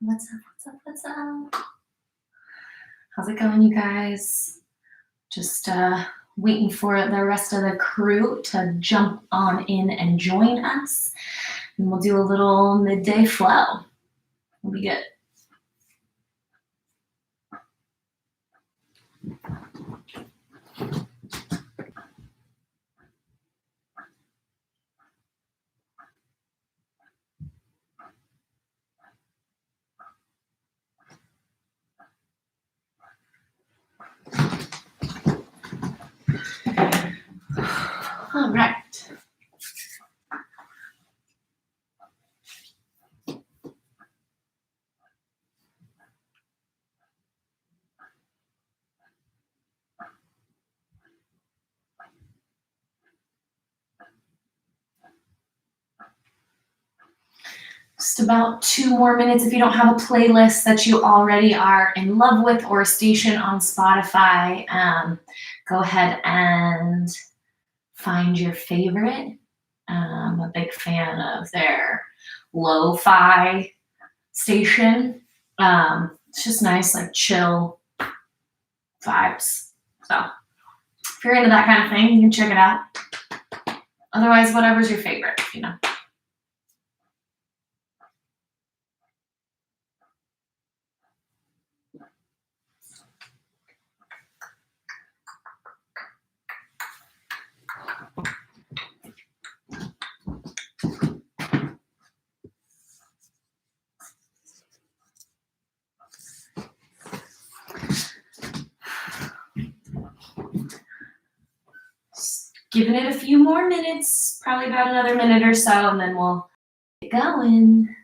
What's up, what's up, what's up? How's it going, you guys? Just waiting for the rest of the crew to jump on in and join us. And we'll do a little midday flow. It'll be good. All right. Just about 2 more minutes. If you don't have a playlist that you already are in love with or a station on Spotify, go ahead and find your favorite. I'm a big fan of their lo-fi station. It's just nice, like chill vibes. So if you're into that kind of thing, you can check it out. Otherwise, whatever's your favorite, you know. Giving it a few more minutes, probably about another minute or so, and then we'll get going.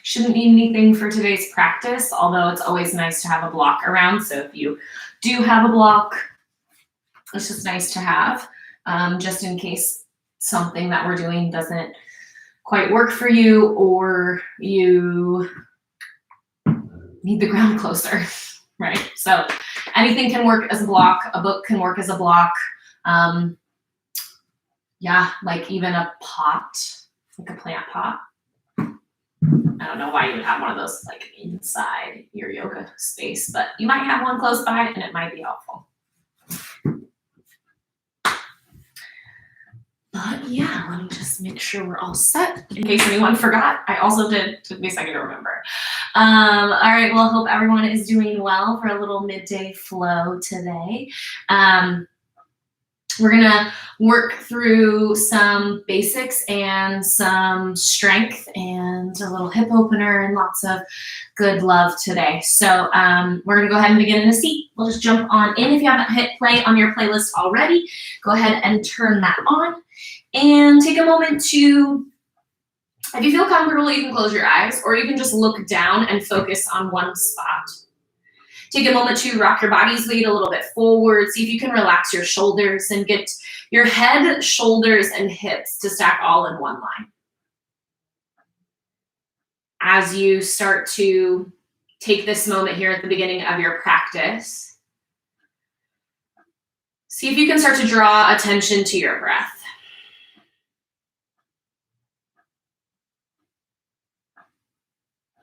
Shouldn't need anything for today's practice, although it's always nice to have a block around. So if you do have a block, it's just nice to have, just in case something that we're doing doesn't quite work for you or you need the ground closer, right? So anything can work as a block. A book can work as a block. Yeah, like even a pot, like a plant pot. I don't know why you would have one of those like inside your yoga space, but you might have one close by and it might be helpful. But yeah, let me just make sure we're all set in case anyone forgot. I also did, took me a second to remember. All right, well, hope everyone is doing well for a little midday flow today. We're gonna work through some basics and some strength and a little hip opener and lots of good love today. So we're gonna go ahead and begin in a seat. We'll just jump on in. If you haven't hit play on your playlist already, go ahead and turn that on and take a moment to, if you feel comfortable, you can close your eyes or you can just look down and focus on one spot. Take a moment to rock your body's weight a little bit forward. See if you can relax your shoulders and get your head, shoulders, and hips to stack all in one line. As you start to take this moment here at the beginning of your practice, see if you can start to draw attention to your breath.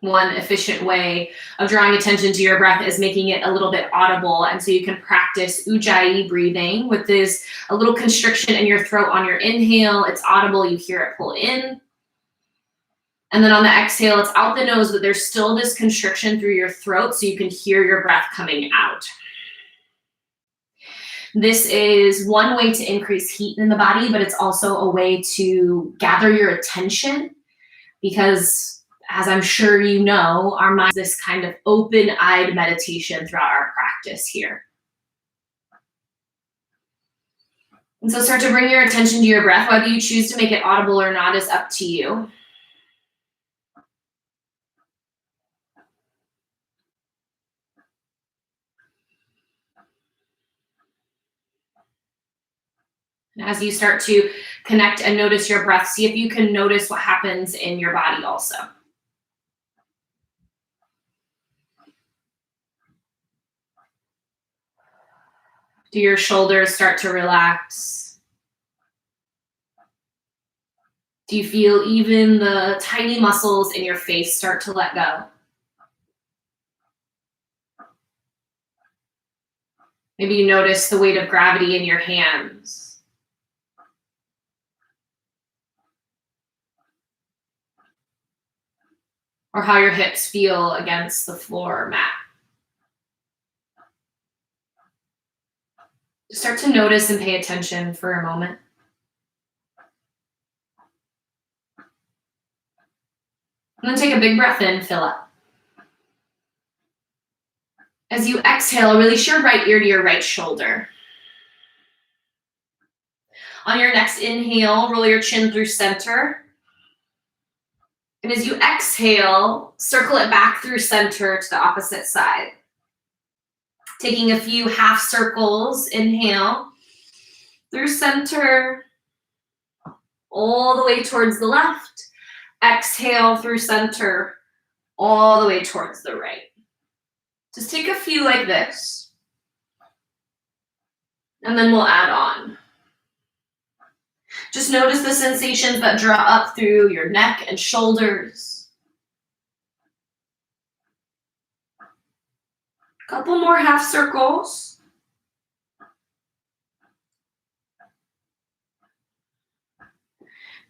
One efficient way of drawing attention to your breath is making it a little bit audible. And so you can practice Ujjayi breathing with this, a little constriction in your throat on your inhale. It's audible, you hear it pull in. And then on the exhale, it's out the nose, but there's still this constriction through your throat so you can hear your breath coming out. This is one way to increase heat in the body, but it's also a way to gather your attention because, as I'm sure you know, our mind is this kind of open-eyed meditation throughout our practice here. And so start to bring your attention to your breath. Whether you choose to make it audible or not is up to you. And as you start to connect and notice your breath, see if you can notice what happens in your body also. Do your shoulders start to relax? Do you feel even the tiny muscles in your face start to let go? Maybe you notice the weight of gravity in your hands. Or how your hips feel against the floor or mat. Start to notice and pay attention for a moment. And then take a big breath in, fill up. As you exhale, release your right ear to your right shoulder. On your next inhale, roll your chin through center. And as you exhale, circle it back through center to the opposite side. Taking a few half circles, inhale, through center, all the way towards the left. Exhale through center, all the way towards the right. Just take a few like this. And then we'll add on. Just notice the sensations that draw up through your neck and shoulders. Couple more half circles.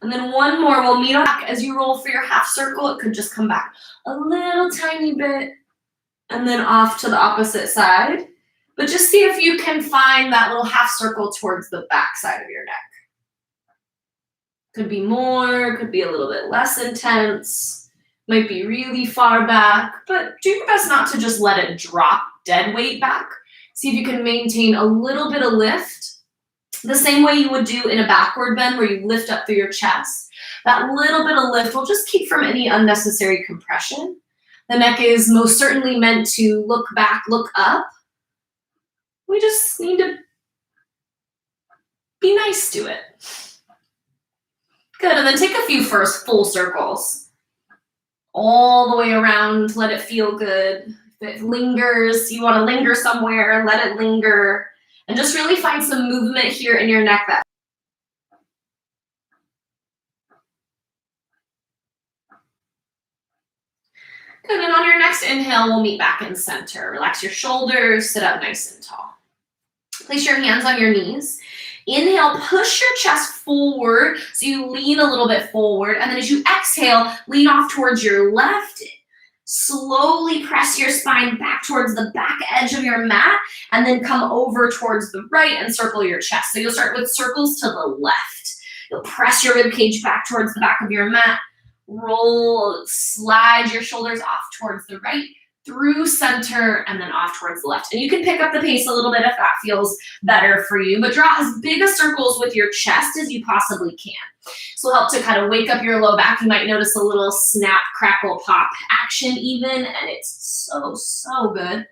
And then one more. We'll meet back as you roll for your half circle. It could just come back a little tiny bit and then off to the opposite side. But just see if you can find that little half circle towards the back side of your neck. Could be more, could be a little bit less intense, might be really far back, but do your best not to just let it drop dead weight back. See if you can maintain a little bit of lift, the same way you would do in a backward bend where you lift up through your chest. That little bit of lift will just keep from any unnecessary compression. The neck is most certainly meant to look back, look up. We just need to be nice to it. Good, and then take a few first full circles. All the way around, let it feel good. If it lingers, you want to linger somewhere, let it linger. And just really find some movement here in your neck. Good, and on your next inhale, we'll meet back in center. Relax your shoulders, sit up nice and tall. Place your hands on your knees. Inhale, push your chest forward so you lean a little bit forward. And then as you exhale, lean off towards your left. Slowly press your spine back towards the back edge of your mat and then come over towards the right and circle your chest. So you'll start with circles to the left. You'll press your rib cage back towards the back of your mat. Roll, slide your shoulders off towards the right, through center, and then off towards the left. And you can pick up the pace a little bit if that feels better for you, but draw as big a circles with your chest as you possibly can. This will help to kind of wake up your low back. You might notice a little snap, crackle, pop action even, and it's so good.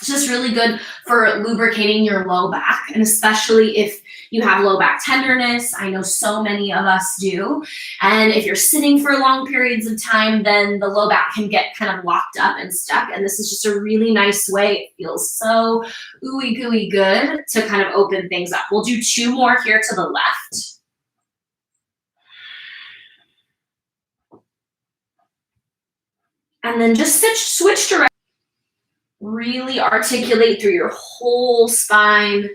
It's just really good for lubricating your low back, and especially if you have low back tenderness. I know so many of us do. And if you're sitting for long periods of time, then the low back can get kind of locked up and stuck. And this is just a really nice way. It feels so ooey gooey good to kind of open things up. We'll do two more here to the left. And then just switch direction. Really articulate through your whole spine.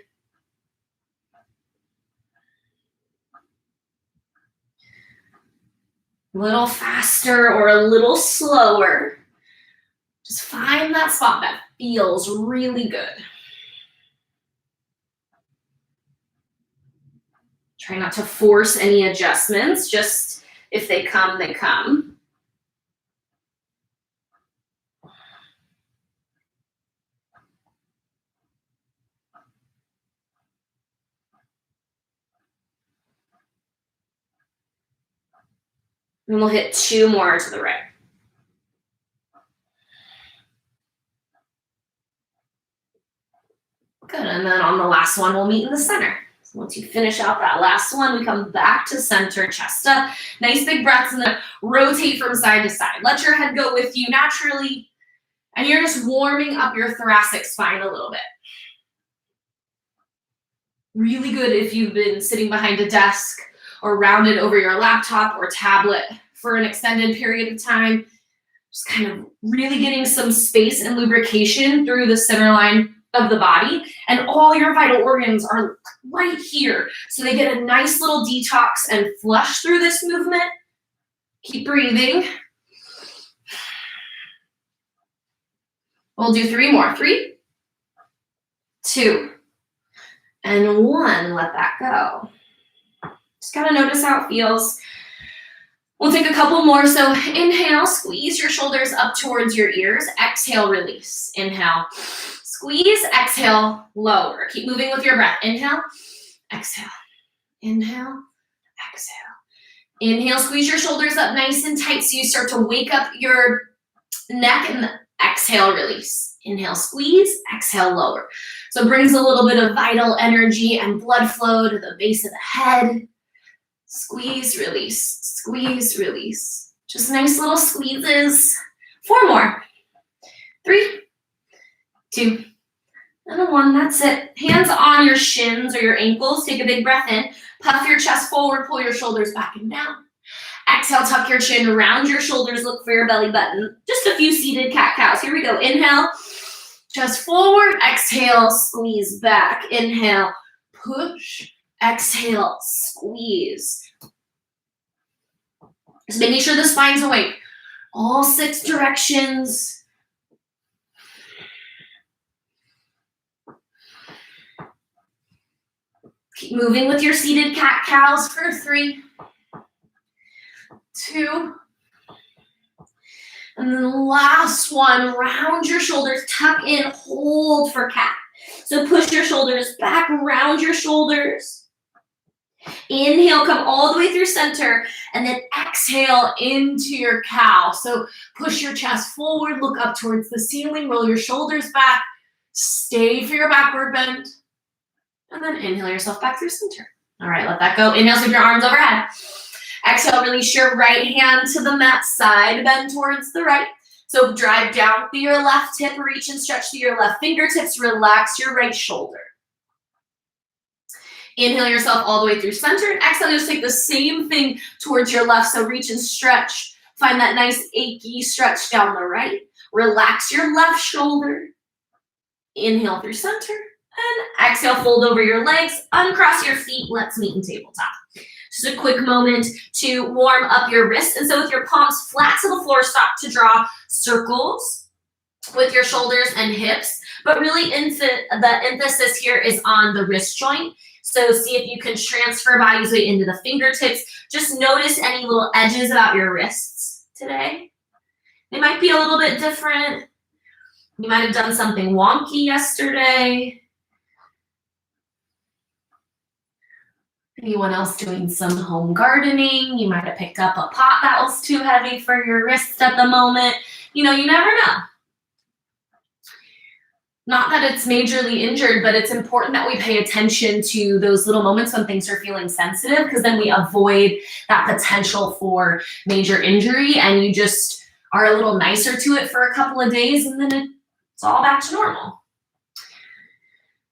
A little faster or a little slower. Just find that spot that feels really good. Try not to force any adjustments, just if they come, they come. And we'll hit two more to the right. Good, and then on the last one, we'll meet in the center. Once you finish out that last one, we come back to center, chest up. Nice big breaths, and then rotate from side to side. Let your head go with you naturally, and you're just warming up your thoracic spine a little bit. Really good if you've been sitting behind a desk or rounded over your laptop or tablet for an extended period of time. Just kind of really getting some space and lubrication through the center line of the body, and all your vital organs are right here. So they get a nice little detox and flush through this movement. Keep breathing. We'll do 3 more. 3, 2, and 1. Let that go. Just gotta notice how it feels. We'll take a couple more. So inhale, squeeze your shoulders up towards your ears. Exhale, release. Inhale, squeeze. Exhale, lower. Keep moving with your breath. Inhale, exhale. Inhale, exhale. Inhale, squeeze your shoulders up nice and tight so you start to wake up your neck, and exhale, release. Inhale, squeeze. Exhale, lower. So it brings a little bit of vital energy and blood flow to the base of the head. Squeeze, release. Squeeze, release. Just nice little squeezes. 4 more. 3, 2, and 1. That's it. Hands on your shins or your ankles. Take a big breath in. Puff your chest forward. Pull your shoulders back and down. Exhale, tuck your chin. Round your shoulders. Look for your belly button. Just a few seated cat-cows. Here we go. Inhale. Chest forward. Exhale. Squeeze back. Inhale. Push. Exhale. Squeeze. Just making sure the spine's awake. All 6 directions. Keep moving with your seated cat-cows for 3, 2, and then the last one. Round your shoulders, tuck in, hold for cat. So push your shoulders back, round your shoulders. Inhale, come all the way through center, and then exhale into your cow. So push your chest forward, look up towards the ceiling, roll your shoulders back, stay for your backward bend, and then inhale yourself back through center. All right, let that go. Inhale, sweep your arms overhead. Exhale, release your right hand to the mat side, bend towards the right. So drive down through your left hip, reach and stretch through your left fingertips, relax your right shoulder. Inhale yourself all the way through center, and exhale, just take the same thing towards your left. So reach and stretch. Find that nice achy stretch down the right. Relax your left shoulder. Inhale through center, and exhale, fold over your legs, uncross your feet. Let's meet in tabletop. Just a quick moment to warm up your wrists. And so with your palms flat to the floor, stop to draw circles with your shoulders and hips. But really the emphasis here is on the wrist joint. So see if you can transfer body's weight into the fingertips. Just notice any little edges about your wrists today. They might be a little bit different. You might have done something wonky yesterday. Anyone else doing some home gardening? You might have picked up a pot that was too heavy for your wrist at the moment. You know, you never know. Not that it's majorly injured, but it's important that we pay attention to those little moments when things are feeling sensitive, because then we avoid that potential for major injury, and you just are a little nicer to it for a couple of days, and then it's all back to normal.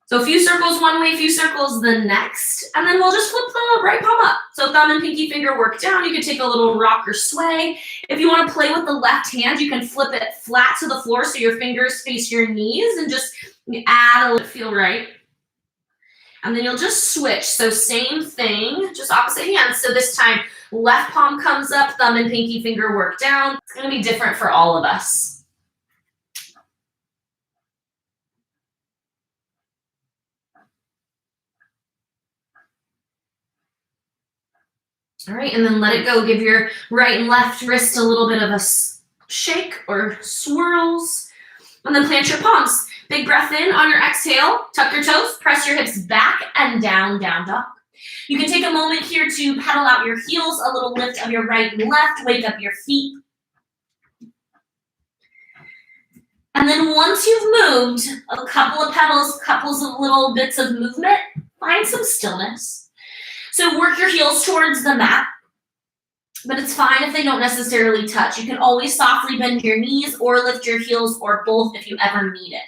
So a few circles one way, a few circles the next, and then we'll just flip the right palm up. So thumb and pinky finger work down. You can take a little rock or sway. If you want to play with the left hand, you can flip it flat to the floor so your fingers face your knees and just add a little feel right. And then you'll just switch. So same thing, just opposite hands. So this time, left palm comes up, thumb and pinky finger work down. It's going to be different for all of us. All right, and then let it go. Give your right and left wrist a little bit of a shake or swirls. And then plant your palms. Big breath in on your exhale. Tuck your toes. Press your hips back and down, down dog. You can take a moment here to pedal out your heels, a little lift of your right and left. Wake up your feet. And then once you've moved a couple of pedals, couples of little bits of movement, Find some stillness. So work your heels towards the mat, but it's fine if they don't necessarily touch. You can always softly bend your knees or lift your heels or both if you ever need it.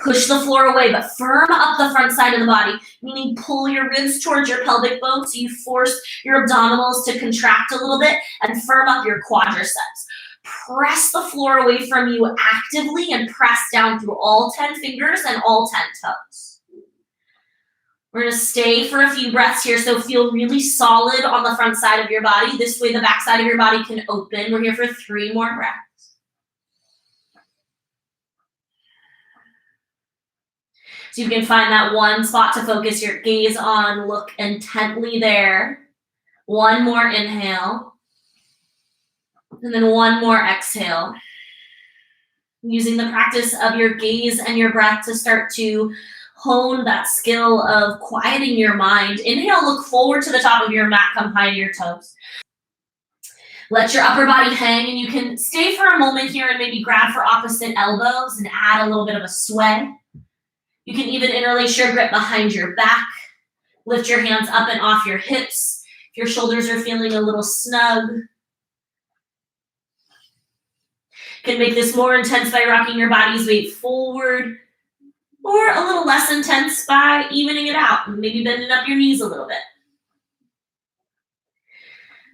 Push the floor away, but firm up the front side of the body, meaning pull your ribs towards your pelvic bone so you force your abdominals to contract a little bit and firm up your quadriceps. Press the floor away from you actively and press down through all 10 fingers and all 10 toes. We're going to stay for a few breaths here, so feel really solid on the front side of your body. This way the back side of your body can open. We're here for 3 more breaths. So you can find that one spot to focus your gaze on. Look intently there. One more inhale. And then one more exhale. Using the practice of your gaze and your breath to start to hone that skill of quieting your mind. Inhale, look forward to the top of your mat, come high to your toes. Let your upper body hang, and you can stay for a moment here and maybe grab for opposite elbows and add a little bit of a sway. You can even interlace your grip behind your back. Lift your hands up and off your hips. If your shoulders are feeling a little snug, you can make this more intense by rocking your body's weight forward, or a little less intense by evening it out and maybe bending up your knees a little bit.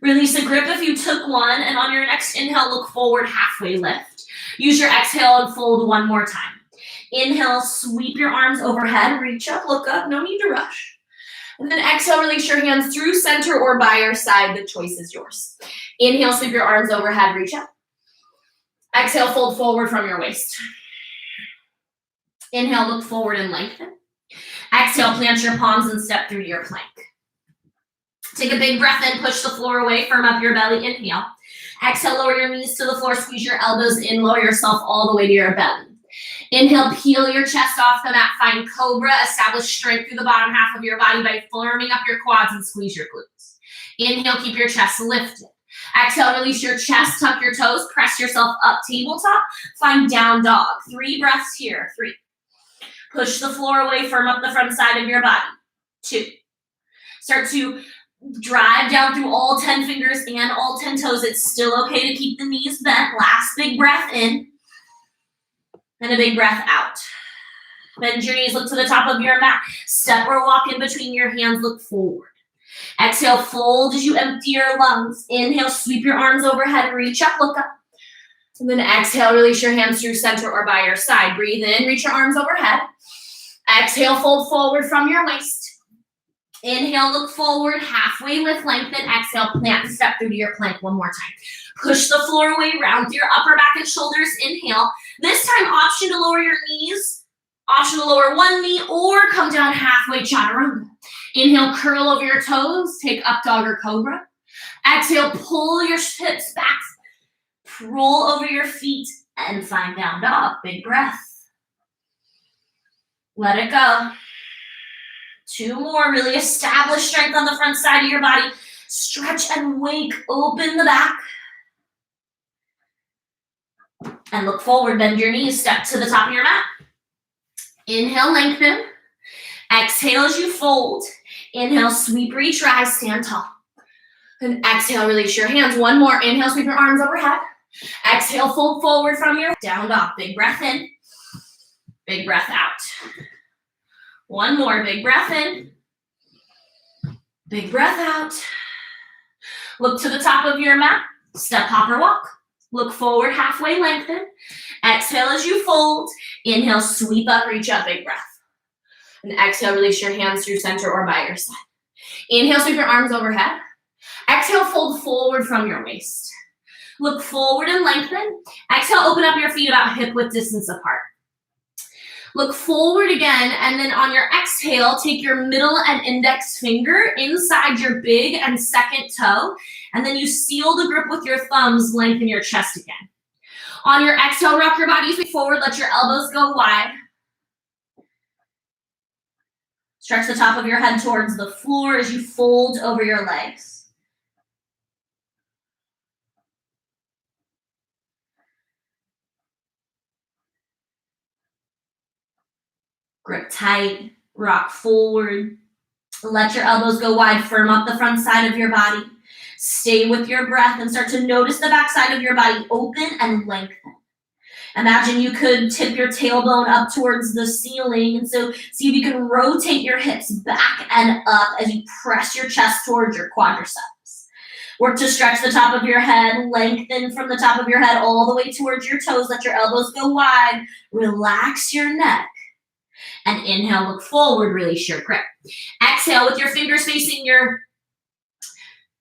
Release the grip if you took one, and on your next inhale, look forward, halfway lift. Use your exhale and fold one more time. Inhale, sweep your arms overhead, reach up, look up, no need to rush. And then exhale, release your hands through center or by your side, the choice is yours. Inhale, sweep your arms overhead, reach up. Exhale, fold forward from your waist. Inhale, look forward and lengthen. Exhale, plant your palms and step through your plank. Take a big breath in, push the floor away, firm up your belly, inhale. Exhale, lower your knees to the floor, squeeze your elbows in, lower yourself all the way to your belly. Inhale, peel your chest off the mat, find cobra, establish strength through the bottom half of your body by firming up your quads and squeeze your glutes. Inhale, keep your chest lifted. Exhale, release your chest, tuck your toes, press yourself up, tabletop, find down dog. 3 breaths here, 3. Push the floor away, firm up the front side of your body. 2. Start to drive down through all 10 fingers and all 10 toes. It's still okay to keep the knees bent. Last big breath in. And a big breath out. Bend your knees, look to the top of your mat. Step or walk in between your hands, look forward. Exhale, fold as you empty your lungs. Inhale, sweep your arms overhead, reach up, look up. And then exhale, release your hands through center or by your side. Breathe in, reach your arms overhead. Exhale, fold forward from your waist. Inhale, look forward, halfway lift, lengthen. Exhale, plant and step through to your plank one more time. Push the floor away, round your upper back and shoulders. Inhale. This time, option to lower your knees. Option to lower one knee or come down halfway, chaturanga. Inhale, curl over your toes. Take up dog or cobra. Exhale, pull your hips back. Roll over your feet and find down dog. Big breath. Let it go. 2 more. Really establish strength on the front side of your body. Stretch and wake. Open the back. And look forward. Bend your knees. Step to the top of your mat. Inhale, lengthen. Exhale as you fold. Inhale, sweep, reach, rise, stand tall. And exhale, release your hands. 1 more. Inhale, sweep your arms overhead. Exhale, fold forward from your down dog. Big breath in. Big breath out. 1 more. Big breath in. Big breath out. Look to the top of your mat. Step, hop, or walk. Look forward, halfway, lengthen. Exhale as you fold. Inhale, sweep up, reach up, big breath. And exhale, release your hands through center or by your side. Inhale, sweep your arms overhead. Exhale, fold forward from your waist. Look forward and lengthen. Exhale, open up your feet about hip-width distance apart. Look forward again, and then on your exhale, take your middle and index finger inside your big and second toe, and then you seal the grip with your thumbs, lengthen your chest again. On your exhale, rock your body forward, let your elbows go wide. Stretch the top of your head towards the floor as you fold over your legs. Grip tight, rock forward. Let your elbows go wide, firm up the front side of your body. Stay with your breath and start to notice the back side of your body open and lengthen. Imagine you could tip your tailbone up towards the ceiling, and so see if you can rotate your hips back and up as you press your chest towards your quadriceps. Work to stretch the top of your head, lengthen from the top of your head all the way towards your toes. Let your elbows go wide. Relax your neck. And inhale, look forward, release your grip. Exhale with your fingers facing your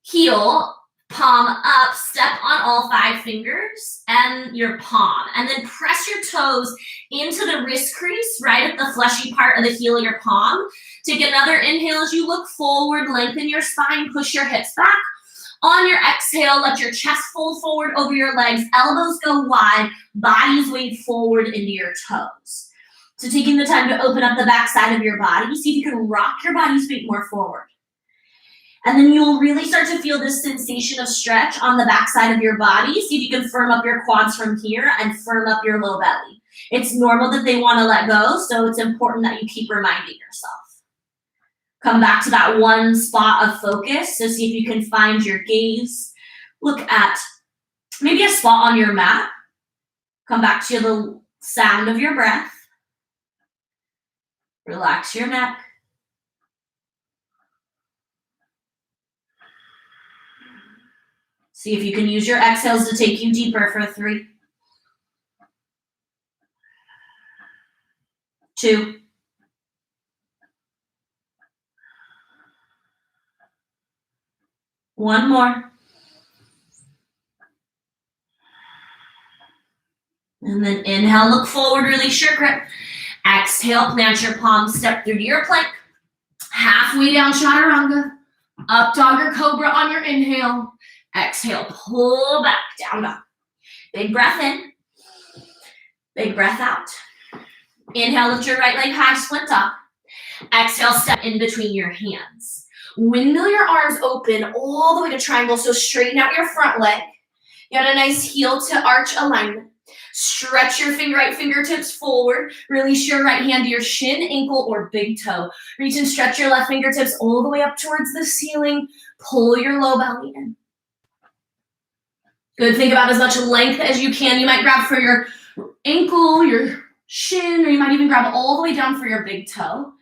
heel, palm up, step on all 5 fingers and your palm. And then press your toes into the wrist crease, right at the fleshy part of the heel of your palm. Take another inhale as you look forward, lengthen your spine, push your hips back. On your exhale, let your chest fold forward over your legs, elbows go wide, bodies wade forward into your toes. So taking the time to open up the back side of your body, see if you can rock your body's weight more forward. And then you'll really start to feel this sensation of stretch on the back side of your body. See if you can firm up your quads from here and firm up your low belly. It's normal that they want to let go, so it's important that you keep reminding yourself. Come back to that one spot of focus. So see if you can find your gaze. Look at maybe a spot on your mat. Come back to the sound of your breath. Relax your neck. See if you can use your exhales to take you deeper for 3, 2, 1 more. And then inhale, look forward, release your grip. Exhale, plant your palms, step through to your plank. Halfway down, chaturanga. Up dog or cobra on your inhale. Exhale, pull back, down dog. Big breath in. Big breath out. Inhale, lift your right leg high, splint up. Exhale, step in between your hands. Windmill your arms open all the way to triangle, so straighten out your front leg. You got a nice heel to arch alignment. Stretch your right fingertips forward. Release your right hand to your shin, ankle, or big toe. Reach and stretch your left fingertips all the way up towards the ceiling. Pull your low belly in. Good, think about as much length as you can. You might grab for your ankle, your shin, or you might even grab all the way down for your big toe.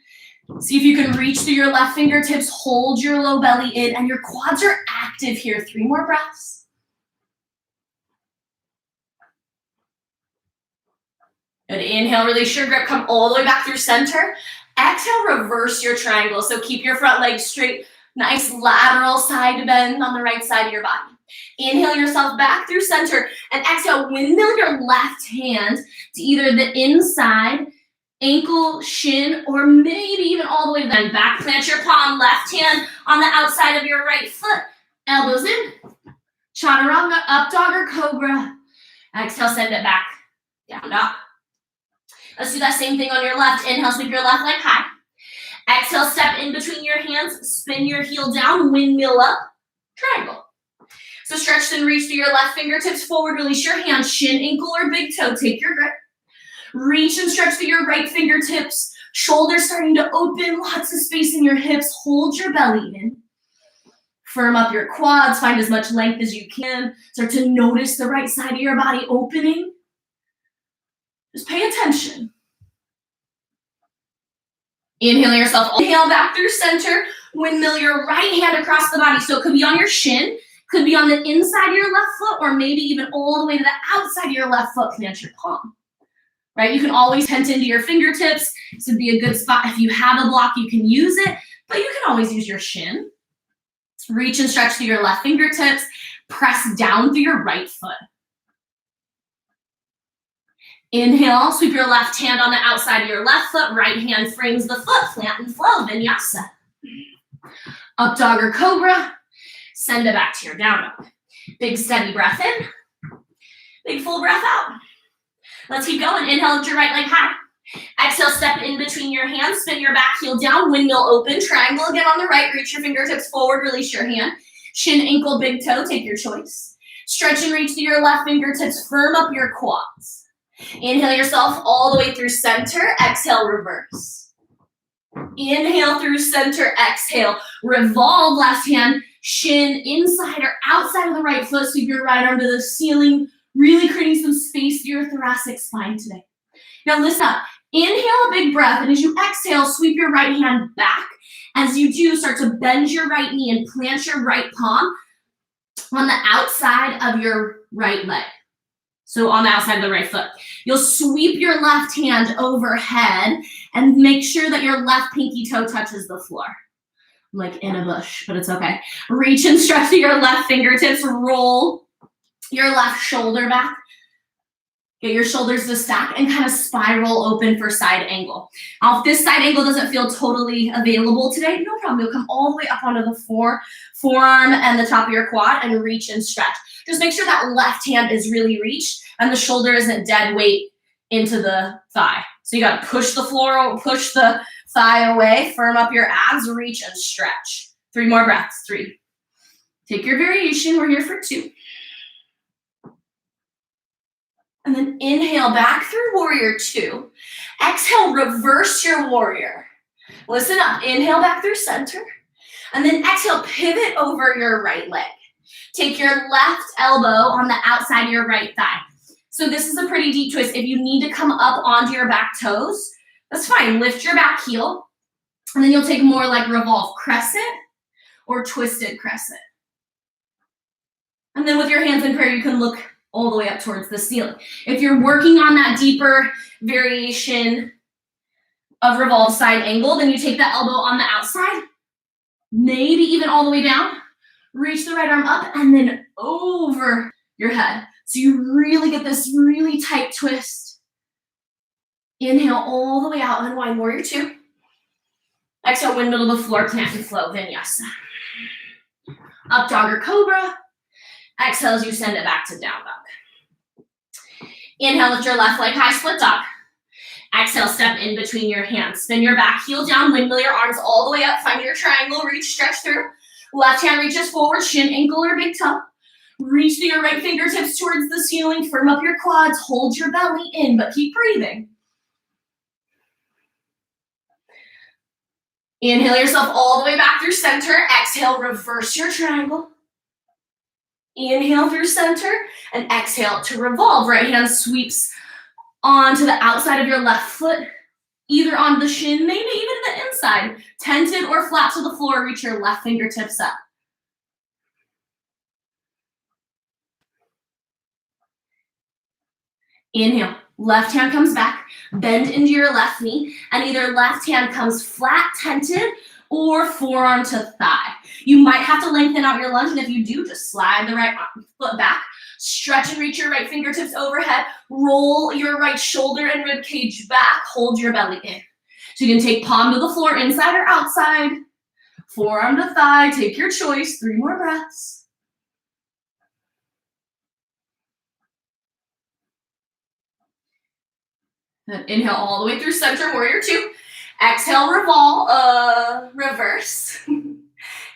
See if you can reach through your left fingertips, hold your low belly in, and your quads are active here. 3 more breaths. Good, inhale, release your grip, come all the way back through center. Exhale, reverse your triangle. So keep your front leg straight, nice lateral side bend on the right side of your body. Inhale yourself back through center and exhale, windmill your left hand to either the inside, ankle, shin, or maybe even all the way to the back. Plant your palm, left hand on the outside of your right foot. Elbows in. Chaturanga, up dog or cobra. Exhale, send it back, down dog. Let's do that same thing on your left. Inhale, sweep your left leg high. Exhale, step in between your hands, spin your heel down, windmill up, triangle. So stretch and reach through your left fingertips forward, release your hands, shin, ankle, or big toe, take your grip. Reach and stretch through your right fingertips, shoulders starting to open, lots of space in your hips, hold your belly in. Firm up your quads, find as much length as you can. Start to notice the right side of your body opening. Just pay attention. Inhale yourself, inhale back through center, windmill your right hand across the body. So it could be on your shin, could be on the inside of your left foot, or maybe even all the way to the outside of your left foot, plant your palm. Right? You can always tent into your fingertips. This would be a good spot. If you have a block, you can use it, but you can always use your shin. Reach and stretch through your left fingertips. Press down through your right foot. Inhale, sweep your left hand on the outside of your left foot. Right hand frames the foot, flat and flow, Vinyasa. Up dog or cobra. Send it back to your down dog. Big steady breath in. Big full breath out. Let's keep going. Inhale, lift your right leg high. Exhale, step in between your hands. Spin your back heel down. Windmill open. Triangle again on the right. Reach your fingertips forward. Release your hand. Shin, ankle, big toe. Take your choice. Stretch and reach through your left fingertips. Firm up your quads. Inhale yourself all the way through center. Exhale, reverse. Inhale through center, exhale. Revolve left hand, shin inside or outside of the right foot. Sweep your right arm to the ceiling, really creating some space through your thoracic spine today. Now listen up. Inhale a big breath, and as you exhale, sweep your right hand back. As you do, start to bend your right knee and plant your right palm on the outside of your right leg. So on the outside of the right foot. You'll sweep your left hand overhead and make sure that your left pinky toe touches the floor. Like in a bush, but it's okay. Reach and stretch to your left fingertips. Roll your left shoulder back. Get your shoulders to stack and kind of spiral open for side angle. Now, if this side angle doesn't feel totally available today, no problem. You'll come all the way up onto the forearm and the top of your quad and reach and stretch. Just make sure that left hand is really reached and the shoulder isn't dead weight into the thigh. So you got to push the floor, push the thigh away, firm up your abs, reach and stretch. 3 more breaths. 3. Take your variation. We're here for 2. And then inhale back through warrior 2. Exhale, reverse your warrior. Listen up. Inhale back through center. And then exhale, pivot over your right leg. Take your left elbow on the outside of your right thigh. So this is a pretty deep twist. If you need to come up onto your back toes, that's fine. Lift your back heel. And then you'll take more like revolve crescent or twisted crescent. And then with your hands in prayer, you can look all the way up towards the ceiling. If you're working on that deeper variation of revolve side angle, then you take the elbow on the outside, maybe even all the way down, reach the right arm up and then over your head. So you really get this really tight twist. Inhale all the way out, unwind warrior 2. Exhale, windmill to the floor, plant and flow, vinyasa. Up dog or cobra. Exhale as you send it back to down dog. Inhale, lift your left leg high, split dog. Exhale, step in between your hands. Spin your back heel down, windmill your arms all the way up, find your triangle, reach, stretch through. Left hand reaches forward, shin, ankle, or big toe. Reach through your right fingertips towards the ceiling, firm up your quads, hold your belly in, but keep breathing. Inhale yourself all the way back through center. Exhale, reverse your triangle. Inhale through center and exhale to revolve. Right hand sweeps onto the outside of your left foot, either on the shin, maybe even the inside. Tented or flat to the floor, reach your left fingertips up. Inhale, left hand comes back, bend into your left knee, and either left hand comes flat, tented, or forearm to thigh. You might have to lengthen out your lunge, and if you do, just slide the right foot back, stretch and reach your right fingertips overhead, roll your right shoulder and rib cage back, hold your belly in. So you can take palm to the floor, inside or outside, forearm to thigh, take your choice, 3 more breaths. Then inhale all the way through center, warrior 2. Exhale, revolve, reverse.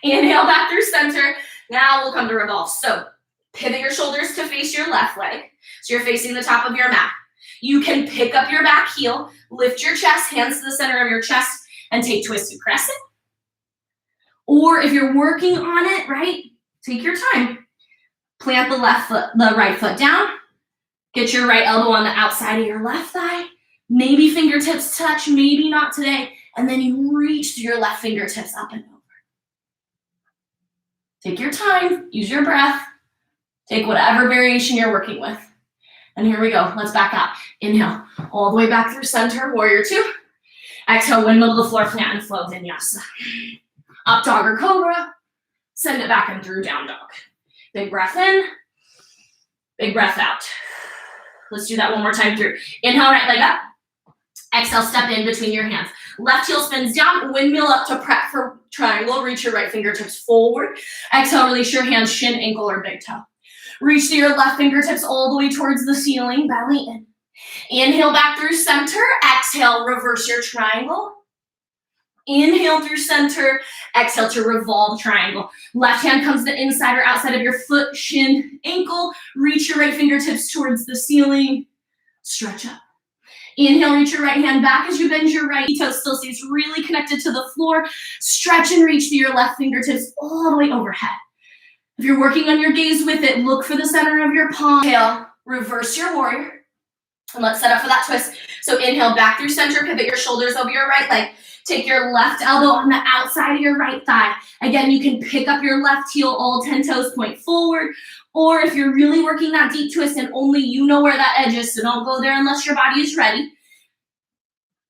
Inhale back through center. Now we'll come to revolve. So pivot your shoulders to face your left leg. So you're facing the top of your mat. You can pick up your back heel, lift your chest, hands to the center of your chest, and take twisted crescent. Or if you're working on it, right, take your time. Plant the right foot down. Get your right elbow on the outside of your left thigh. Maybe fingertips touch, maybe not today. And then you reach through your left fingertips up and over. Take your time, use your breath. Take whatever variation you're working with. And here we go, let's back up. Inhale, all the way back through center, warrior 2. Exhale, windmill to the floor, plant and flow, vinyasa. Up dog or cobra, send it back and through down dog. Big breath in, big breath out. Let's do that one more time through. Inhale, right leg up. Exhale, step in between your hands. Left heel spins down, windmill up to prep for triangle. Reach your right fingertips forward. Exhale, release your hands, shin, ankle, or big toe. Reach to your left fingertips all the way towards the ceiling, belly in. Inhale back through center. Exhale, reverse your triangle. Inhale through center. Exhale to revolve triangle. Left hand comes to the inside or outside of your foot, shin, ankle. Reach your right fingertips towards the ceiling. Stretch up. Inhale, reach your right hand back as you bend your right toe, still stays really connected to the floor. Stretch and reach through your left fingertips all the way overhead. If you're working on your gaze with it, look for the center of your palm. Inhale, reverse your warrior. And let's set up for that twist. So inhale, back through center, pivot your shoulders over your right leg. Take your left elbow on the outside of your right thigh. Again, you can pick up your left heel, all 10 toes point forward. Or if you're really working that deep twist and only you know where that edge is, so don't go there unless your body is ready.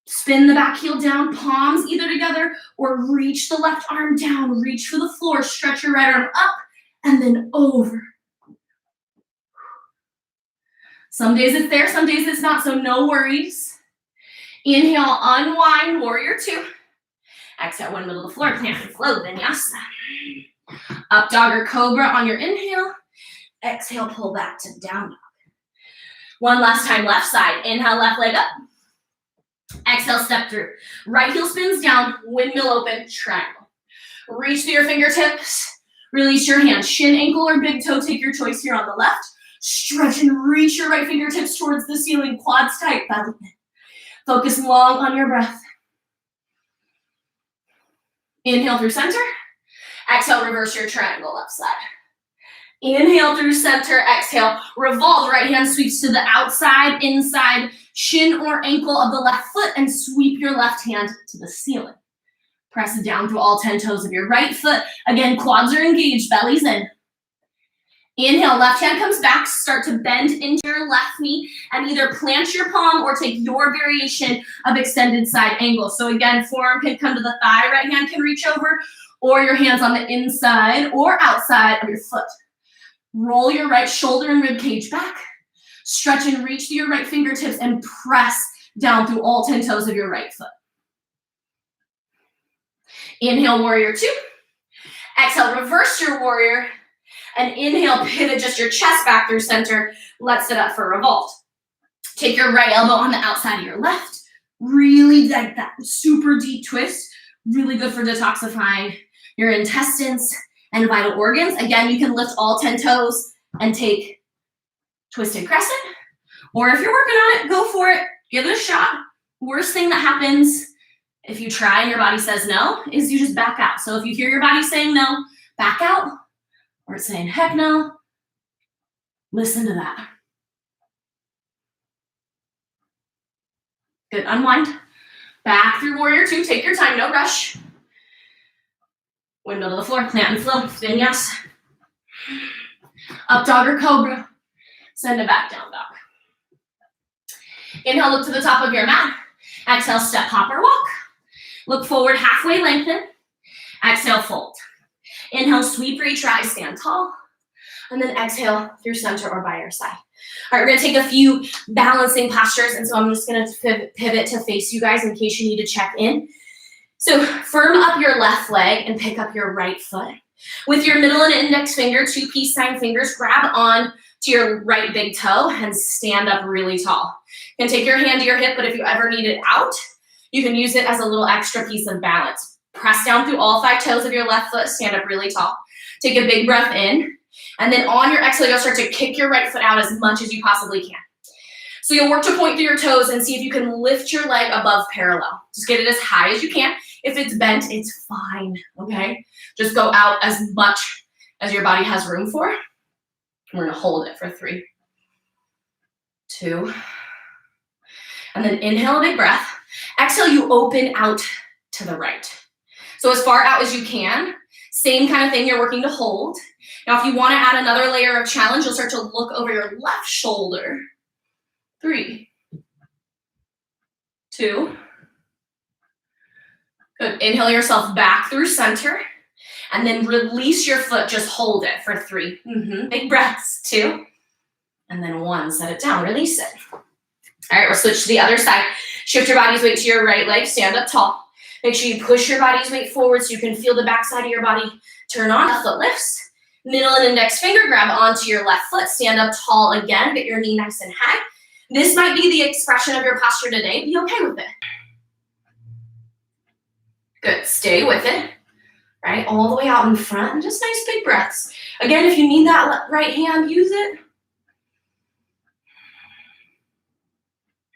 Spin the back heel down, palms either together, or reach the left arm down, reach for the floor, stretch your right arm up, and then over. Some days it's there, some days it's not, so no worries. Inhale, unwind, warrior two. Exhale, one middle of the floor, plant and flow, Vinyasa. Up dog or cobra on your inhale. Exhale, pull back to down dog. One last time, left side. Inhale, left leg up. Exhale, step through. Right heel spins down, windmill open, triangle. Reach through your fingertips. Release your hands. Shin, ankle, or big toe, take your choice here on the left. Stretch and reach your right fingertips towards the ceiling. Quads tight, belly in. Focus long on your breath. Inhale through center. Exhale, reverse your triangle left side. Inhale through center, exhale, revolve, right hand sweeps to the outside, inside, shin or ankle of the left foot, and sweep your left hand to the ceiling. Press down through all 10 toes of your right foot. Again, quads are engaged, belly's in. Inhale, left hand comes back, start to bend into your left knee, and either plant your palm or take your variation of extended side angle. So again, forearm can come to the thigh, right hand can reach over, or your hands on the inside or outside of your foot. Roll your right shoulder and rib cage back. Stretch and reach through your right fingertips and press down through all 10 toes of your right foot. Inhale, warrior two. Exhale, reverse your warrior. And inhale, pivot just your chest back through center. Let's set up for revolt. Take your right elbow on the outside of your left. Really like that super deep twist. Really good for detoxifying your intestines and vital organs. Again, you can lift all 10 toes and take twisted crescent. Or if you're working on it, go for it. Give it a shot. Worst thing that happens if you try and your body says no is you just back out. So if you hear your body saying no, back out. Or it's saying heck no, listen to that. Good, unwind. Back through warrior two, take your time, no rush. Windmill to the floor, plant and flow, Vinyasa. Up dog or cobra. Send it back down dog. Inhale, look to the top of your mat. Exhale, step, hop, or walk. Look forward, halfway lengthen. Exhale, fold. Inhale, sweep, reach, rise, stand tall. And then exhale through center or by your side. All right, we're gonna take a few balancing postures, and so I'm just gonna pivot to face you guys in case you need to check in. So firm up your left leg and pick up your right foot. With your middle and index finger, two peace sign fingers, grab on to your right big toe and stand up really tall. You can take your hand to your hip, but if you ever need it out, you can use it as a little extra piece of balance. Press down through all 5 toes of your left foot, stand up really tall. Take a big breath in, and then on your exhale, you'll start to kick your right foot out as much as you possibly can. So you'll work to point through your toes and see if you can lift your leg above parallel. Just get it as high as you can. If it's bent, it's fine, okay? Just go out as much as your body has room for. We're gonna hold it for 3, 2, and then inhale a big breath. Exhale, you open out to the right. So as far out as you can, same kind of thing you're working to hold. Now, if you wanna add another layer of challenge, you'll start to look over your left shoulder. 3, 2, good. Inhale yourself back through center, and then release your foot, just hold it for 3. Big breaths, 2, and then 1, set it down, release it. All right, we'll switch to the other side. Shift your body's weight to your right leg, stand up tall. Make sure you push your body's weight forward so you can feel the back side of your body turn on. Left foot lifts. Middle and index finger grab onto your left foot, stand up tall again, get your knee nice and high. This might be the expression of your posture today. Be okay with it. Good, stay with it, right? All the way out in front, and just nice big breaths. Again, if you need that right hand, use it.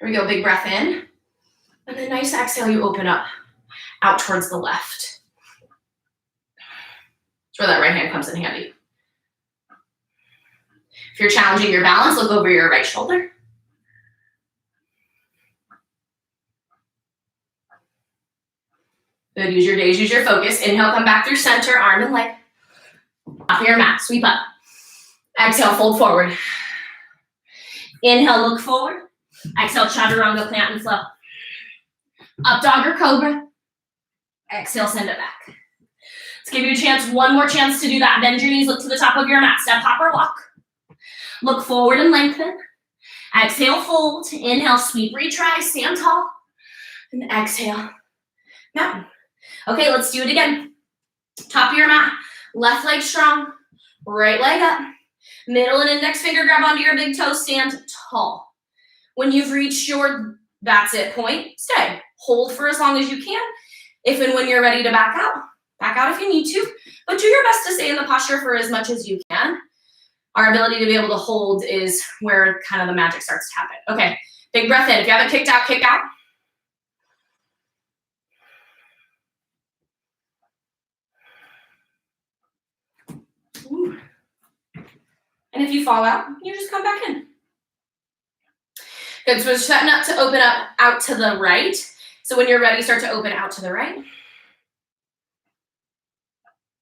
Here we go, big breath in. And then nice exhale, you open up out towards the left. That's where that right hand comes in handy. If you're challenging your balance, look over your right shoulder. Good, use your gaze, use your focus. Inhale, come back through center, arm and leg. Off of your mat, sweep up. Exhale, fold forward. Inhale, look forward. Exhale, chaturanga, plant and flow. Up dog or cobra. Exhale, send it back. Let's give you a chance, one more chance to do that. Bend your knees, look to the top of your mat. Step, hop, or walk. Look forward and lengthen. Exhale, fold. Inhale, sweep, retry, stand tall. And exhale, mountain. Okay, let's do it again. Top of your mat, left leg strong, right leg up. Middle and index finger grab onto your big toe, stand tall. When you've reached your that's it point, stay. Hold for as long as you can. If and when you're ready to back out if you need to, but do your best to stay in the posture for as much as you can. Our ability to be able to hold is where kind of the magic starts to happen. Okay, big breath in. If you haven't kicked out, kick out. Ooh. And if you fall out, you just come back in. Good, so we're setting up to open up out to the right. So when you're ready, start to open out to the right.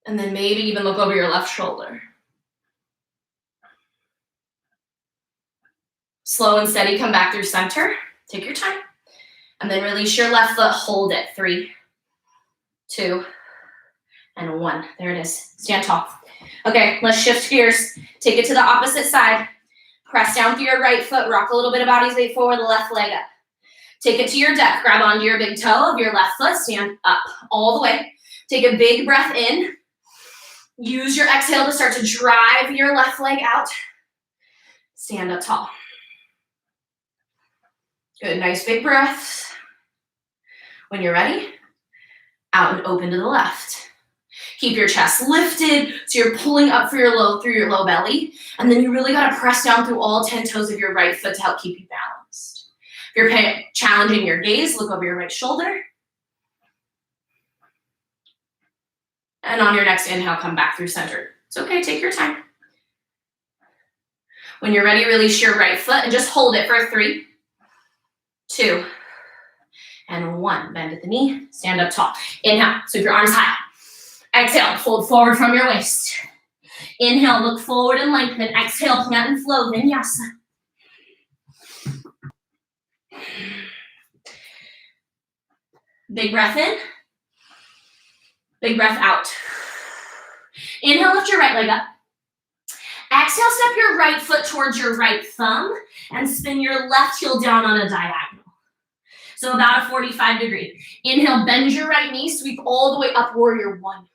And then maybe even look over your left shoulder. Slow and steady, come back through center. Take your time. And then release your left foot, hold it. 3, 2, and 1. There it is. Stand tall. Okay, let's shift gears. Take it to the opposite side. Press down through your right foot. Rock a little bit of body's weight forward, the left leg up. Take it to your depth. Grab onto your big toe of your left foot. Stand up all the way. Take a big breath in. Use your exhale to start to drive your left leg out. Stand up tall. Good, nice big breaths. When you're ready, out and open to the left. Keep your chest lifted, so you're pulling up through your low belly, and then you really gotta press down through all 10 toes of your right foot to help keep you balanced. If you're challenging your gaze, look over your right shoulder. And on your next inhale, come back through center. It's okay, take your time. When you're ready, release your right foot and just hold it for 3, 2, and 1. Bend at the knee, stand up tall. Inhale, sweep your arms high. Exhale, fold forward from your waist. Inhale, look forward and lengthen. Exhale, plant and flow, Vinyasa. Big breath in. Big breath out. Inhale, lift your right leg up. Exhale, step your right foot towards your right thumb and spin your left heel down on a diagonal. So about a 45 degree. Inhale, bend your right knee, sweep all the way up, warrior 1.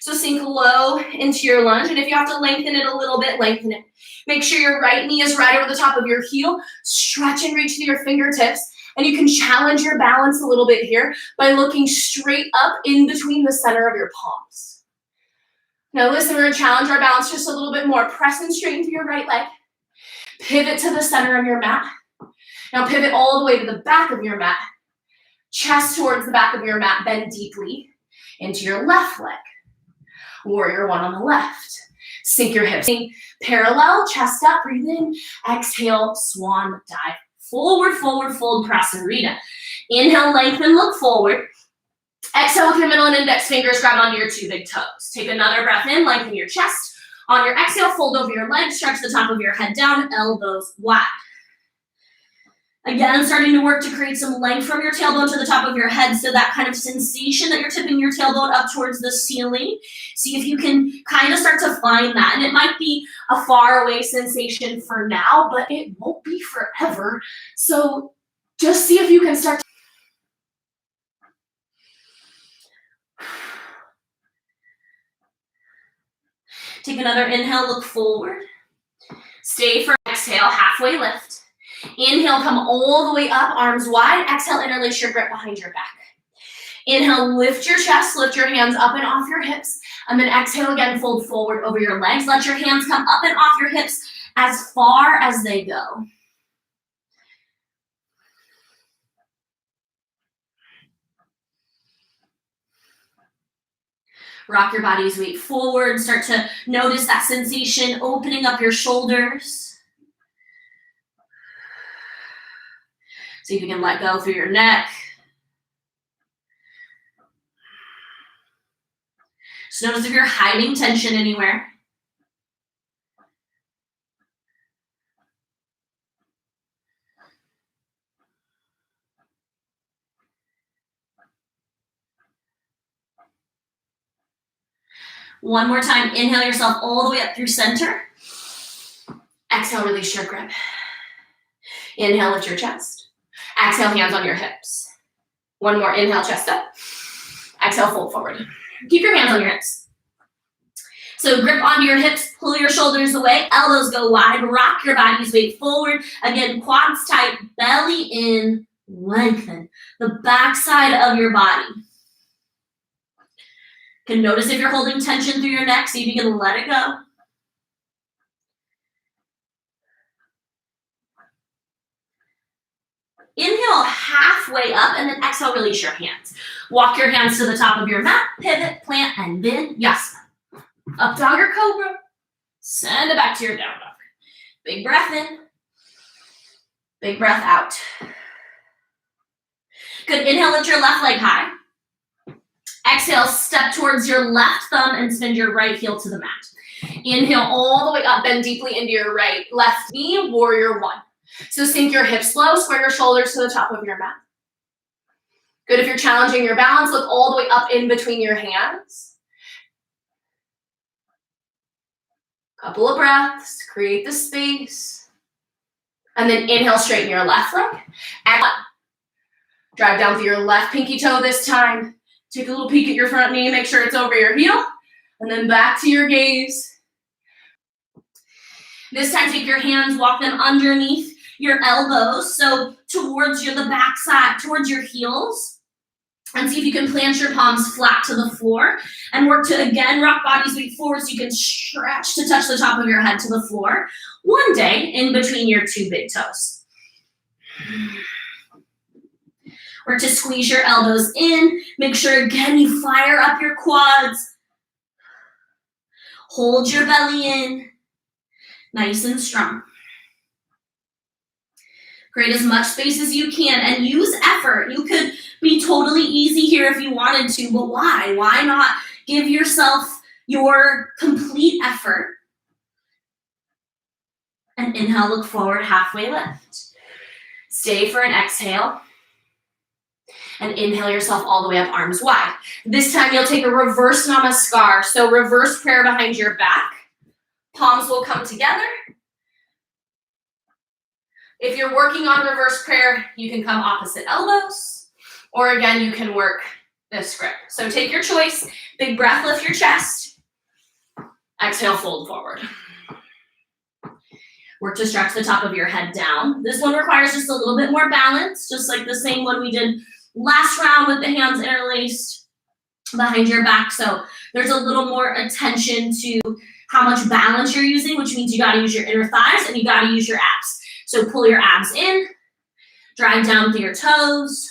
So sink low into your lunge, and if you have to lengthen it a little bit, lengthen it. Make sure your right knee is right over the top of your heel. Stretch and reach to your fingertips, and you can challenge your balance a little bit here by looking straight up in between the center of your palms. Now listen, we're gonna challenge our balance just a little bit more. Press and straighten through your right leg. Pivot to the center of your mat. Now pivot all the way to the back of your mat. Chest towards the back of your mat, bend deeply into your left leg. Warrior 1 on the left. Sink your hips. Parallel, chest up, breathe in. Exhale, swan dive. Forward, forward, fold, prasarita. Inhale, lengthen, look forward. Exhale with your middle and index fingers, grab onto your 2 big toes. Take another breath in, lengthen your chest. On your exhale, fold over your legs, stretch the top of your head down, elbows wide. Again, starting to work to create some length from your tailbone to the top of your head, so that kind of sensation that you're tipping your tailbone up towards the ceiling. See if you can kind of start to find that. And it might be a far away sensation for now, but it won't be forever. So just see if you can start to take another inhale, look forward. Stay for exhale, halfway lift. Inhale, come all the way up, arms wide. Exhale, interlace your grip behind your back. Inhale, lift your chest, lift your hands up and off your hips. And then exhale again, fold forward over your legs. Let your hands come up and off your hips as far as they go. Rock your body's weight forward. Start to notice that sensation, opening up your shoulders. See if you can let go through your neck. Just notice if you're hiding tension anywhere. One more time, inhale yourself all the way up through center. Exhale, release your grip. Inhale, lift your chest. Exhale, hands on your hips. One more, inhale, chest up. Exhale, fold forward. Keep your hands on your hips. So grip onto your hips, pull your shoulders away, elbows go wide, rock your body's weight forward. Again, quads tight, belly in, lengthen the back side of your body. You can notice if you're holding tension through your neck, see if you can let it go. Inhale halfway up and then exhale, release your hands. Walk your hands to the top of your mat, pivot, plant, and Vinyasa. Up dog or cobra. Send it back to your down dog. Big breath in. Big breath out. Good, inhale, lift your left leg high. Exhale, step towards your left thumb and spin your right heel to the mat. Inhale all the way up, bend deeply into your right left knee, warrior one. So sink your hips low, square your shoulders to the top of your mat. Good, if you're challenging your balance, look all the way up in between your hands. Couple of breaths, create the space. And then inhale, straighten your left leg. Exhale, drive down through your left pinky toe this time. Take a little peek at your front knee, make sure it's over your heel. And then back to your gaze. This time, take your hands, walk them underneath your elbows, so towards the back side, towards your heels. And see if you can plant your palms flat to the floor. And work to, again, rock body's weight forward so you can stretch to touch the top of your head to the floor. One day, in between your two big toes. Work to squeeze your elbows in. Make sure, again, you fire up your quads. Hold your belly in. Nice and strong. Create as much space as you can and use effort. You could be totally easy here if you wanted to, but why? Why not give yourself your complete effort? And inhale, look forward, halfway lift. Stay for an exhale. And inhale yourself all the way up, arms wide. This time you'll take a reverse namaskar. So reverse prayer behind your back. Palms will come together. If you're working on reverse prayer, you can come opposite elbows. Or again, you can work this grip. So take your choice. Big breath, lift your chest. Exhale, fold forward. Work to stretch the top of your head down. This one requires just a little bit more balance, just like the same one we did last round with the hands interlaced behind your back. So there's a little more attention to how much balance you're using, which means you got to use your inner thighs and you got to use your abs. So pull your abs in, drive down through your toes,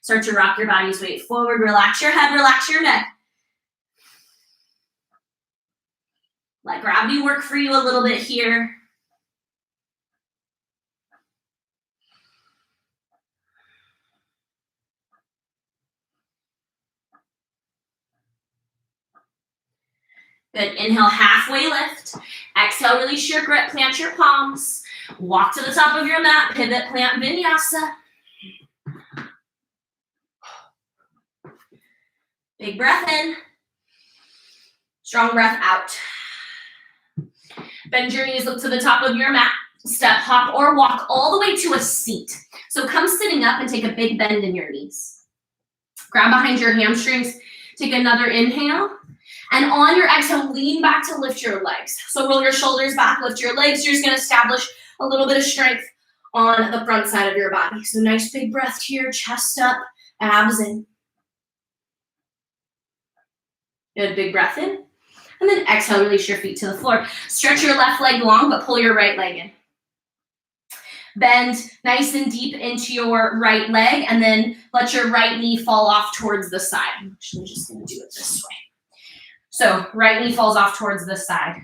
start to rock your body's weight forward, relax your head, relax your neck. Let gravity work for you a little bit here. Good, inhale, halfway lift. Exhale, release your grip, plant your palms. Walk to the top of your mat, pivot, plant, Vinyasa. Big breath in. Strong breath out. Bend your knees, look to the top of your mat. Step, hop, or walk all the way to a seat. So come sitting up and take a big bend in your knees. Grab behind your hamstrings. Take another inhale. And on your exhale, lean back to lift your legs. So roll your shoulders back, lift your legs. You're just going to establish a little bit of strength on the front side of your body. So nice big breath here, chest up, abs in. Good, big breath in. And then exhale, release your feet to the floor. Stretch your left leg long, but pull your right leg in. Bend nice and deep into your right leg, and then let your right knee fall off towards the side. I'm actually just going to do it this way. So right knee falls off towards the side.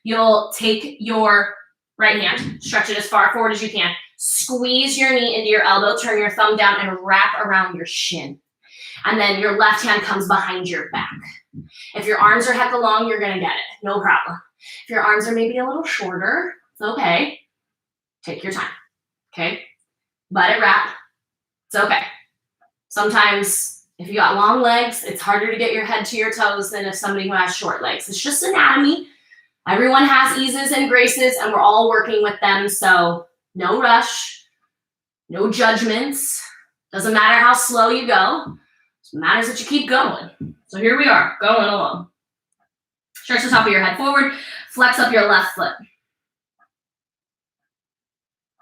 You'll take your right hand, stretch it as far forward as you can. Squeeze your knee into your elbow, turn your thumb down and wrap around your shin. And then your left hand comes behind your back. If your arms are heck long, you're gonna get it, no problem. If your arms are maybe a little shorter, it's okay. Take your time, okay? Let it wrap, it's okay. Sometimes if you got long legs, it's harder to get your head to your toes than if somebody who has short legs. It's just anatomy. Everyone has eases and graces and we're all working with them, so no rush, no judgments. Doesn't matter how slow you go, it matters that you keep going. So here we are, going along. Stretch the top of your head forward, flex up your left foot.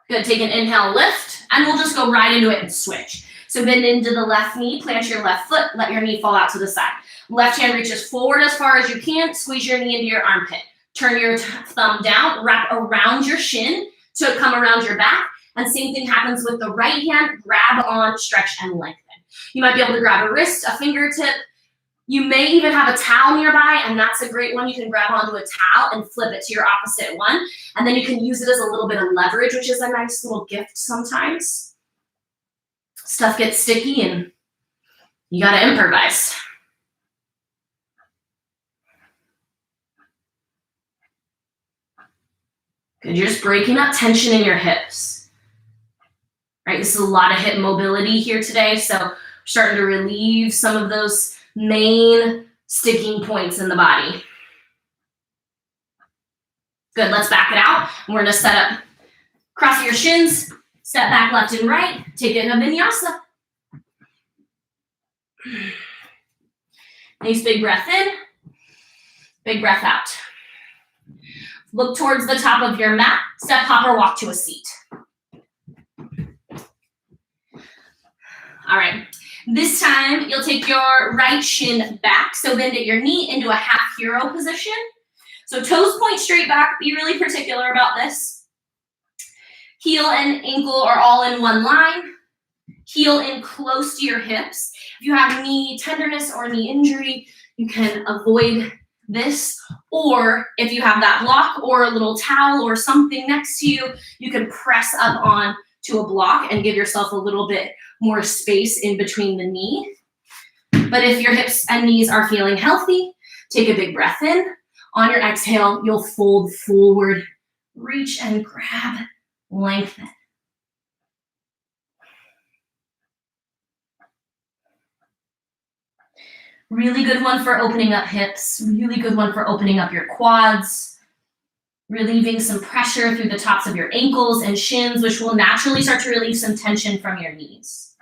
Good, take an inhale, lift, and we'll just go right into it and switch. So bend into the left knee, plant your left foot, let your knee fall out to the side. Left hand reaches forward as far as you can, squeeze your knee into your armpit. Turn your thumb down, wrap around your shin to come around your back. And same thing happens with the right hand, grab on, stretch, and lengthen. You might be able to grab a wrist, a fingertip. You may even have a towel nearby, and that's a great one. You can grab onto a towel and flip it to your opposite one. And then you can use it as a little bit of leverage, which is a nice little gift sometimes. Stuff gets sticky and you gotta improvise. Good, you're just breaking up tension in your hips. Right, this is a lot of hip mobility here today, so we're starting to relieve some of those main sticking points in the body. Good, let's back it out. We're gonna set up, cross your shins, step back left and right, take it in a vinyasa. Nice big breath in, big breath out. Look towards the top of your mat, step, hop, or walk to a seat. All right, this time you'll take your right shin back, so bend at your knee into a half hero position. So toes point straight back, be really particular about this. Heel and ankle are all in one line. Heel in close to your hips. If you have knee tenderness or knee injury, you can avoid this, or if you have that block or a little towel or something next to you, you can press up on to a block and give yourself a little bit more space in between the knee. But if your hips and knees are feeling healthy, take a big breath in. On your exhale, you'll fold forward, reach and grab, lengthen. Really good one for opening up hips, really good one for opening up your quads, relieving some pressure through the tops of your ankles and shins, which will naturally start to relieve some tension from your knees.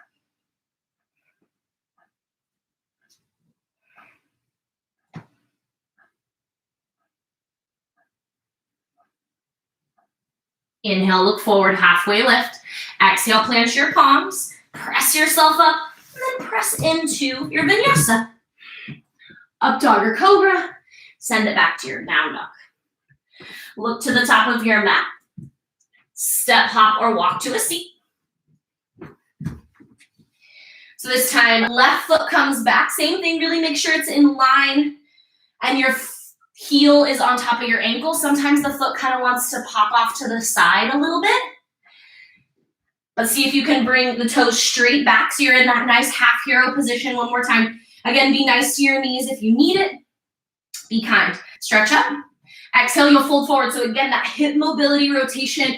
Inhale, look forward, halfway lift. Exhale, plant your palms, press yourself up, and then press into your vinyasa. Up dog or cobra, send it back to your down dog. Look to the top of your mat. Step, hop, or walk to a seat. So this time, left foot comes back. Same thing, really make sure it's in line and your heel is on top of your ankle. Sometimes the foot kind of wants to pop off to the side a little bit. But see if you can bring the toes straight back so you're in that nice half hero position one more time. Again, be nice to your knees if you need it. Be kind. Stretch up. Exhale, you'll fold forward. So again, that hip mobility rotation.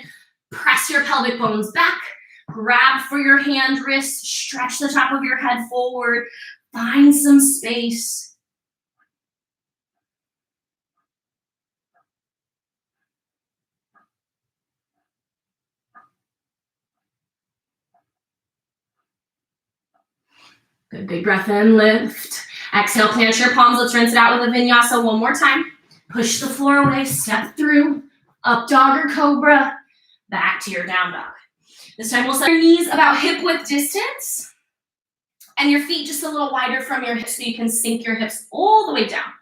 Press your pelvic bones back. Grab for your hand, wrist. Stretch the top of your head forward. Find some space. Good, big breath in, lift. Exhale, plant your palms. Let's rinse it out with a vinyasa one more time. Push the floor away, step through, up dog or cobra, back to your down dog. This time we'll set your knees about hip width distance and your feet just a little wider from your hips so you can sink your hips all the way down.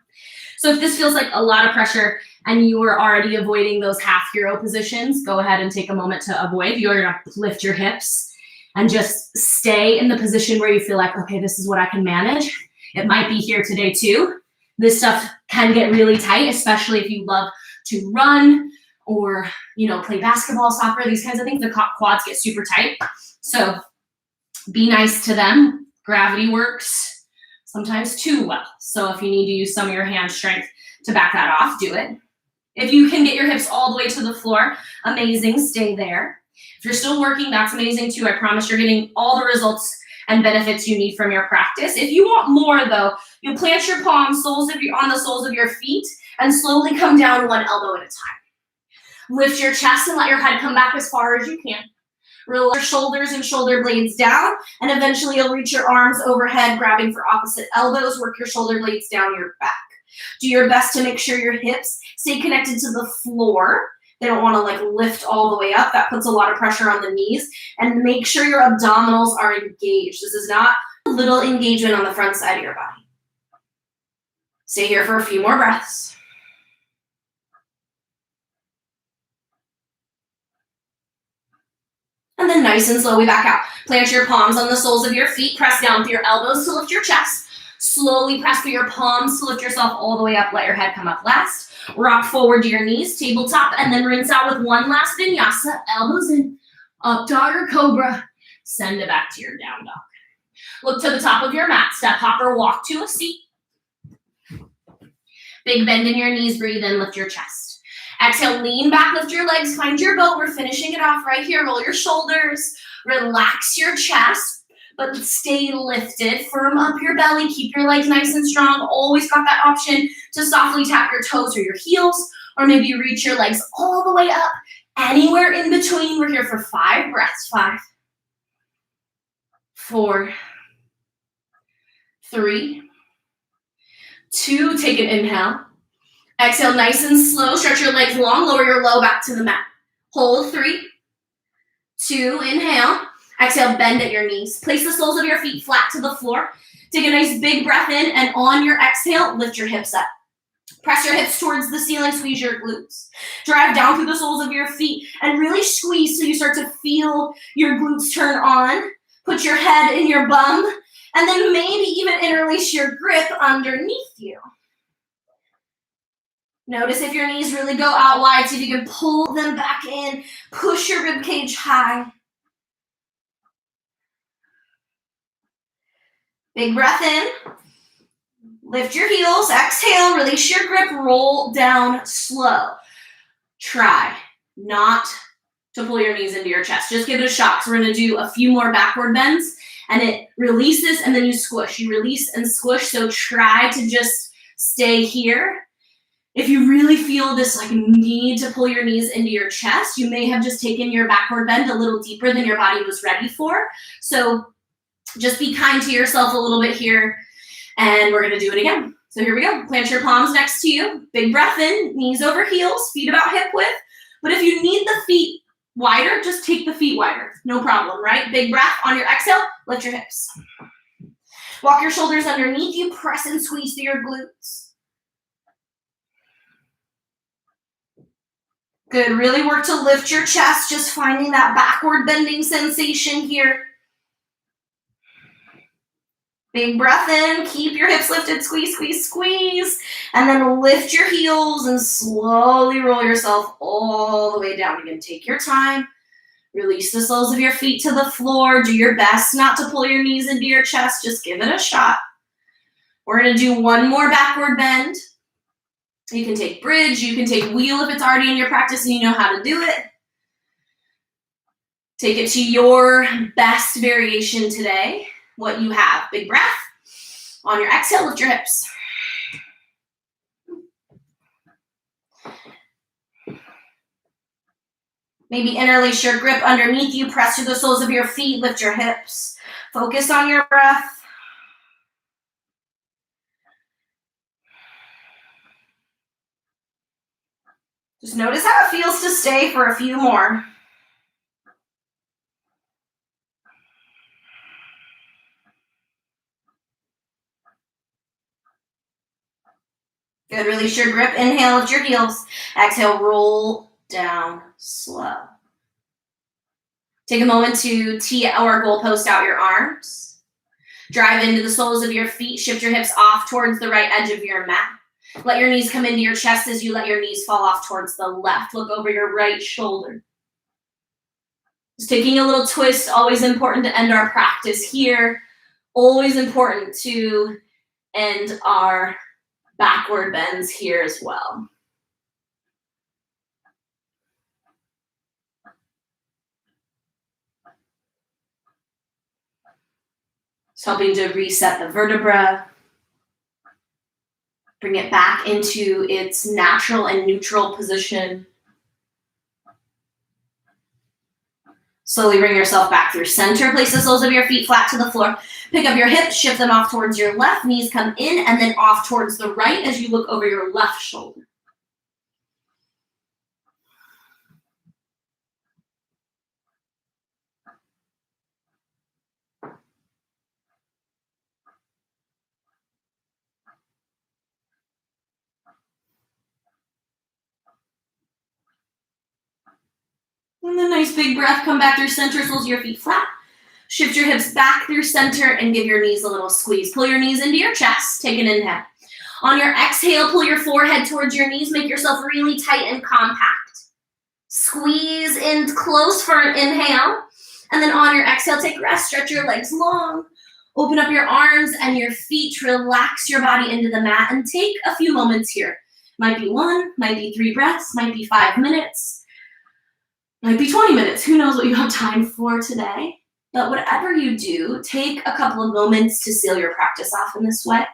So if this feels like a lot of pressure and you are already avoiding those half hero positions, go ahead and take a moment to avoid. You're gonna lift your hips and just stay in the position where you feel like, okay, this is what I can manage. It might be here today too. This stuff can get really tight, especially if you love to run or, you know, play basketball, soccer, these kinds of things. The quads get super tight. So be nice to them. Gravity works sometimes too well. So if you need to use some of your hand strength to back that off, do it. If you can get your hips all the way to the floor, amazing, stay there. If you're still working, that's amazing too. I promise you're getting all the results and benefits you need from your practice. If you want more though, you plant your palms on the soles of your feet and slowly come down one elbow at a time. Lift your chest and let your head come back as far as you can. Roll your shoulders and shoulder blades down, and eventually you'll reach your arms overhead, grabbing for opposite elbows. Work your shoulder blades down your back. Do your best to make sure your hips stay connected to the floor. They don't want to like lift all the way up. That puts a lot of pressure on the knees. And make sure your abdominals are engaged. This is not a little engagement on the front side of your body. Stay here for a few more breaths. And then nice and slowly back out. Plant your palms on the soles of your feet. Press down with your elbows to lift your chest. Slowly press through your palms to lift yourself all the way up. Let your head come up last. Rock forward to your knees, tabletop, and then rinse out with one last vinyasa. Elbows in, up dog or cobra. Send it back to your down dog. Look to the top of your mat. Step, hop, or walk to a seat. Big bend in your knees. Breathe in, lift your chest. Exhale, lean back, lift your legs, find your boat. We're finishing it off right here. Roll your shoulders, relax your chest, but stay lifted. Firm up your belly, keep your legs nice and strong. Always got that option to softly tap your toes or your heels, or maybe reach your legs all the way up. Anywhere in between. We're here for 5 breaths. 5, 4, 3, 2, take an inhale. Exhale, nice and slow. Stretch your legs long. Lower your low back to the mat. Hold. 3, 2, inhale. Exhale, bend at your knees. Place the soles of your feet flat to the floor. Take a nice big breath in, and on your exhale, lift your hips up. Press your hips towards the ceiling. Squeeze your glutes. Drive down through the soles of your feet and really squeeze so you start to feel your glutes turn on. Put your head in your bum, and then maybe even interlace your grip underneath you. Notice if your knees really go out wide, see if you can pull them back in. Push your rib cage high. Big breath in. Lift your heels. Exhale, release your grip. Roll down slow. Try not to pull your knees into your chest. Just give it a shot. So we're going to do a few more backward bends, and it releases, and then you squish. You release and squish, so try to just stay here. If you really feel this like need to pull your knees into your chest, you may have just taken your backward bend a little deeper than your body was ready for. So just be kind to yourself a little bit here, and we're gonna do it again. So here we go. Plant your palms next to you. Big breath in, knees over heels, feet about hip width. But if you need the feet wider, just take the feet wider. No problem, right? Big breath. On your exhale, lift your hips. Walk your shoulders underneath you. Press and squeeze through your glutes. Good. Really work to lift your chest, just finding that backward bending sensation here. Big breath in, keep your hips lifted, squeeze, squeeze, squeeze, and then lift your heels and slowly roll yourself all the way down. Again, take your time. Release the soles of your feet to the floor. Do your best not to pull your knees into your chest. Just give it a shot. We're going to do one more backward bend. You can take bridge. You can take wheel if it's already in your practice and you know how to do it. Take it to your best variation today. What you have. Big breath. On your exhale, lift your hips. Maybe interlace your grip underneath you. Press through the soles of your feet. Lift your hips. Focus on your breath. Just notice how it feels to stay for a few more. Good. Release your grip. Inhale, lift your heels. Exhale, roll down slow. Take a moment to tee or goalpost out your arms. Drive into the soles of your feet. Shift your hips off towards the right edge of your mat. Let your knees come into your chest as you let your knees fall off towards the left. Look over your right shoulder. Just taking a little twist, always important to end our practice here. Always important to end our backward bends here as well. Just helping to reset the vertebra. Bring it back into its natural and neutral position. Slowly bring yourself back through center. Place the soles of your feet flat to the floor. Pick up your hips, shift them off towards your left. Knees come in and then off towards the right as you look over your left shoulder. And then nice big breath, come back through center, soles of your feet flat. Shift your hips back through center and give your knees a little squeeze. Pull your knees into your chest, take an inhale. On your exhale, pull your forehead towards your knees, make yourself really tight and compact. Squeeze in close for an inhale. And then on your exhale, take a rest, stretch your legs long. Open up your arms and your feet, relax your body into the mat and take a few moments here. Might be 1, might be 3 breaths, might be 5 minutes. Might be 20 minutes, who knows what you have time for today. But whatever you do, take a couple of moments to seal your practice off in this way.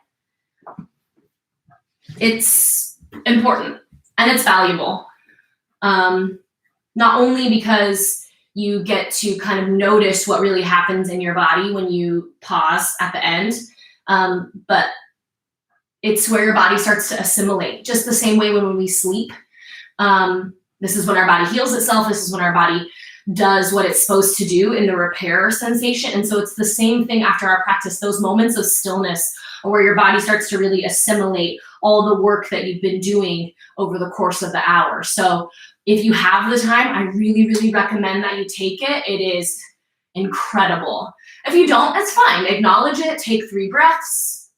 It's important and it's valuable. Not only because you get to kind of notice what really happens in your body when you pause at the end, but it's where your body starts to assimilate, just the same way when we sleep. This is when our body heals itself. This is when our body does what it's supposed to do in the repair sensation. And so it's the same thing after our practice, those moments of stillness where your body starts to really assimilate all the work that you've been doing over the course of the hour. So if you have the time, I really, really recommend that you take it. It is incredible. If you don't, that's fine. Acknowledge it. Take 3 breaths.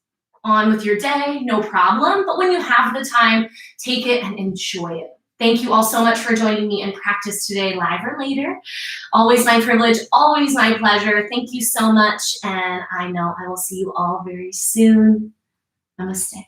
On with your day, no problem. But when you have the time, take it and enjoy it. Thank you all so much for joining me in practice today, live or later. Always my privilege, always my pleasure. Thank you so much, and I know I will see you all very soon. Namaste.